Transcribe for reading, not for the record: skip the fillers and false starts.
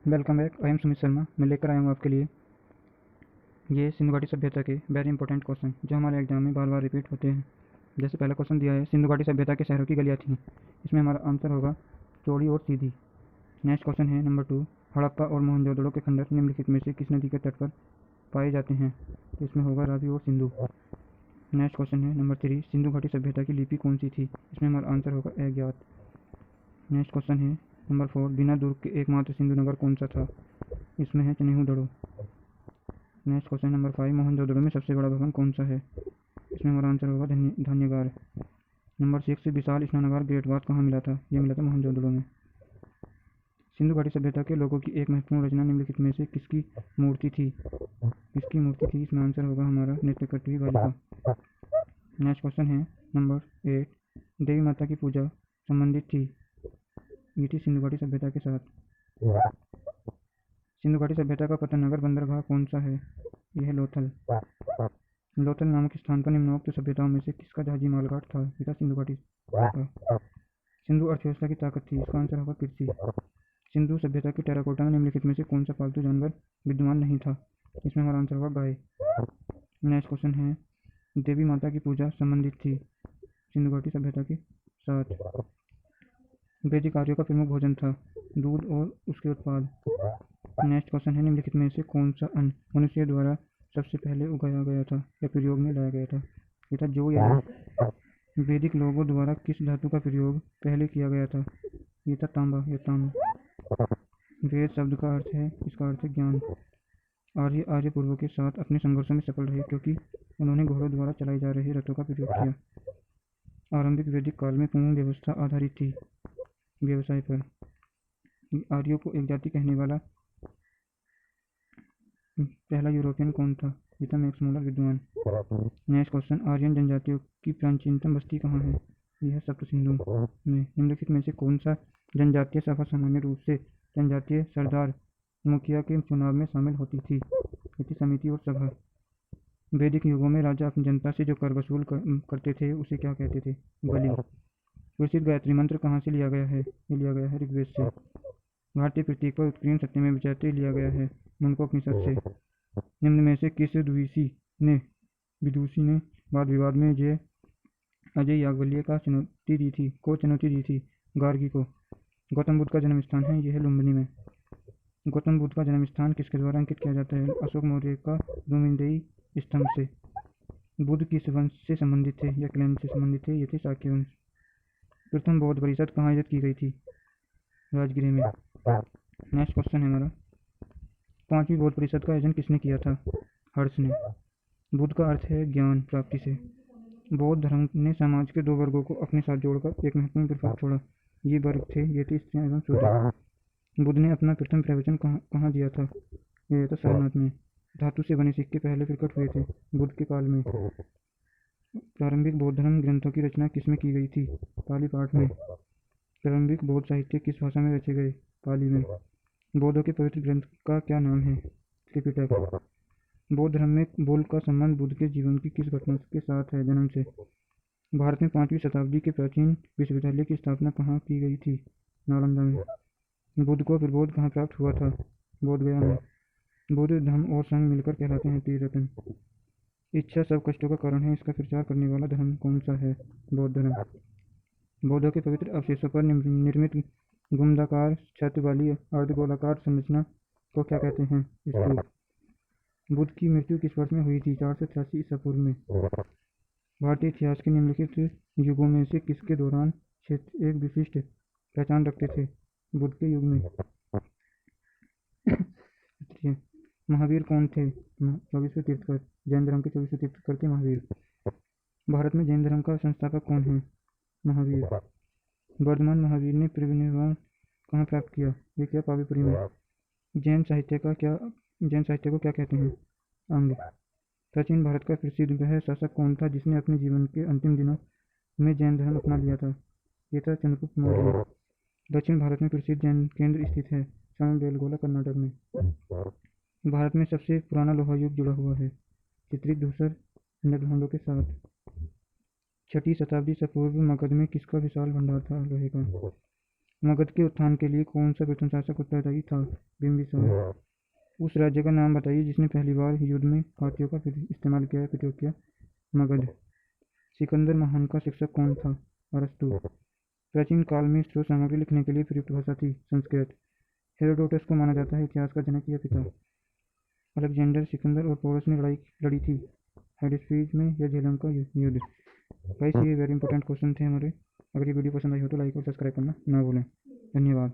Welcome back. I am Sumit Sharma. मैं लेकर आया हूँ आपके लिए ये सिंधु घाटी सभ्यता के वेरी इंपॉर्टेंट क्वेश्चन जो हमारे एग्जाम में बार बार रिपीट होते हैं। जैसे पहला क्वेश्चन दिया है, सिंधु घाटी सभ्यता के शहरों की गलियाँ थीं। इसमें हमारा आंसर होगा चौड़ी और सीधी। नेक्स्ट क्वेश्चन है नंबर 2, हड़प्पा और मोहनजोदड़ो के खंडर निम्नलिखित में से किस नदी के तट पर पाए जाते हैं? तो इसमें होगा रावी और सिंधु। नेक्स्ट क्वेश्चन है नंबर 3, सिंधु घाटी सभ्यता की लिपि कौन सी थी? इसमें हमारा आंसर होगा अज्ञात। नेक्स्ट क्वेश्चन है नंबर 4, बिना दुर्ग के एकमात्र सिंधु नगर कौन सा था? इसमें है Chanhudaro. Next question number 5, Mohenjodaro में सबसे बड़ा भवन कौन सा है? इसमें हमारा आंसर होगा धान्यगार। नंबर 6, विशाल स्नानागार ग्रेट बाथ कहाँ मिला था? यह मिला था मोहनजोदड़ो में। सिंधु घाटी सभ्यता के लोगों की एक महत्वपूर्ण रचना निम्नलिखित में से किसकी मूर्ति थी? किसकी मूर्ति थी? इसमें आंसर होगा हमारा नृत्य करती हुई बालिका। नेक्स्ट क्वेश्चन है नंबर 8, देवी माता की पूजा संबंधित थी ये थी सिंधु घाटी सभ्यता के साथ। सिंधु घाटी सभ्यता का पतन नगर बंदरगाह कौन सा है? यह लोथल। लोथल नामक स्थान पर निम्नोक्त सभ्यताओं में से किसका जहाजी मालघाट था? यह था सिंधु घाटी का। सिंधु अर्थव्यवस्था की ताकत थी। इसका आंसर होगा कृषि। सिंधु सभ्यता की टेराकोटा में निम्नलिखित में से कौन सा पालतू जानवर विद्यमान नहीं था? इसमें हमारा आंसर होगा गाय। नेक्स्ट क्वेश्चन है, देवी माता की पूजा संबंधित थी सिंधु घाटी सभ्यता के साथ। वैदिक आर्यों का प्रमुख भोजन था दूध और उसके उत्पाद। नेक्स्ट क्वेश्चन है, निम्नलिखित में से कौन सा अन्न मनुष्य द्वारा सबसे पहले उगाया गया था या प्रयोग में लाया गया था? ये था जौ या राई। वैदिक लोगों द्वारा किस धातु का प्रयोग पहले किया गया था? ये था तांबा या ताम्र। वेद शब्द का अर्थ है, इसका अर्थ है ज्ञान। आर्य पूर्वों के साथ अपने संघर्षों में सफल रहे क्योंकि उन्होंने घोड़ों द्वारा चलाई जा रही रथों का प्रयोग किया। आरंभिक वैदिक काल में पूर्ण व्यवस्था आधारित थी व्यवसाय पर। आर्यों को एक जाति कहने वाला पहला यूरोपियन कौन था? ये था मैक्स मूलर विद्वान। नेक्स्ट क्वेश्चन, आर्यन जनजातियों की प्राचीनतम बस्ती कहाँ है? यह सप्त सिंधु में। निम्नलिखित में से कौन सा जनजातीय सभा सामान्य रूप से जनजातीय सरदार मुखिया के चुनाव में शामिल होती थी? ये थी समिति और सभा। वैदिक युगों में राजा अपनी जनता से जो कर वसूल करते थे उसे क्या कहते थे? बलि। प्रसिद्ध गायत्री मंत्र कहाँ से लिया गया है? ये लिया गया है ऋग्वेद से। भारतीय प्रतीक पर उत्कीर्ण सत्य में विचारते लिया गया है मुंडकोपनिषद से। निम्न में से किस विदुषी ने वाद विवाद में अजय याज्ञवल्क्य को चुनौती दी थी? गार्गी को। गौतम बुद्ध का जन्म स्थान है, यह है लुम्बिनी में। गौतम बुद्ध का जन्म स्थान किसके द्वारा अंकित किया जाता है? अशोक मौर्य का रुमिंदेई स्तंभ से। बुद्ध किस वंश से संबंधित थे या क्लैन से संबंधित थे? ये थे शाक्य वंश। प्रथम बौद्ध परिषद कहाँ आयोजित की गई थी? राजगृह में। नेक्स्ट क्वेश्चन है हमारा, 5वीं बौद्ध परिषद का आयोजन किसने किया था? हर्ष ने। बुद्ध का अर्थ है ज्ञान प्राप्ति से। बौद्ध धर्म ने समाज के 2 वर्गों को अपने साथ जोड़कर एक महत्वपूर्ण प्रभाव छोड़ा। ये वर्ग थे, ये थे स्त्रियां एवं शूद्र। बुद्ध ने अपना प्रथम प्रवचन कहाँ दिया था? यह था सारनाथ में। धातु से बने सिक्के पहले प्रकट हुए थे बुद्ध के काल में। प्रारंभिक बौद्ध धर्म ग्रंथों की रचना किसमें की गई थी? पाली पाठ में। प्रारंभिक बौद्ध साहित्य किस भाषा में रचे गए? पाली में। बौद्धों के पवित्र ग्रंथ का क्या नाम है? त्रिपिटक। बौद्ध धर्म में बोल का संबंध बुद्ध के जीवन की किस घटना के साथ है? जन्म से। भारत में 5वीं शताब्दी के प्राचीन विश्वविद्यालय की स्थापना कहाँ की गई थी? नालंदा में। बुद्ध को प्रबोध कहाँ प्राप्त हुआ था? बोध गया में। बुद्ध धम्म और संघ मिलकर कहलाते हैं त्रिरत्न। इच्छा सब कष्टों का कारण है, इसका प्रचार करने वाला धर्म कौन सा है? बौद्ध धर्म। बौद्धों के पवित्र अवशेषों पर निर्मित गुंबदाकार छत वाली अर्धगोलाकार संरचना को क्या कहते हैं? स्तूप। बुद्ध की मृत्यु किस वर्ष में हुई थी? 483 ईसा पूर्व में। भारतीय इतिहास के निम्नलिखित युगों में से किसके दौरान क्षेत्र एक विशिष्ट पहचान रखते थे? बुद्ध के युग में। महावीर कौन थे? 24वें तीर्थकर। जैन धर्म के 24वें तीर्थकर थे महावीर। भारत में जैन धर्म का संस्थापक कौन है? महावीर। वर्धमान महावीर ने परिनिर्वाण कहाँ प्राप्त किया? ये किया पावापुरी में। जैन साहित्य को क्या कहते हैं? अंग। प्राचीन भारत का प्रसिद्ध वह शासक कौन था जिसने अपने जीवन के अंतिम दिनों में जैन धर्म अपना लिया था? ये था चंद्रगुप्त मौर्य। दक्षिण भारत में प्रसिद्ध जैन केंद्र स्थित है श्रवणबेलगोला कर्नाटक में। भारत में सबसे पुराना लोहा युग जुड़ा हुआ है चित्रित धूसर नरढौंडों के साथ। 6वीं शताब्दी से पूर्व मगध में किसका विशाल भंडार था? लोहे का। मगध के उत्थान के लिए कौन सा प्रथम शासक उत्तरदायी था? बिंबिसार। उस राज्य का नाम बताइए जिसने पहली बार युद्ध में हाथियों का इस्तेमाल किया, प्रयोग किया। मगध। सिकंदर महान का शिक्षक कौन था? अरस्तु। प्राचीन काल में स्रोत सामग्री लिखने के लिए प्रयुक्त भाषा थी संस्कृत। हेरोडोटस को माना जाता है इतिहास का जनक या पिता। अलेक्जेंडर, सिकंदर और पोरस ने लड़ाई लड़ी थी हेडिस्फीज में या झेलम का युद्ध। गाइस ये वेरी इंपॉर्टेंट क्वेश्चन थे हमारे। अगर ये वीडियो पसंद आई हो तो लाइक और सब्सक्राइब करना ना भूलें। धन्यवाद।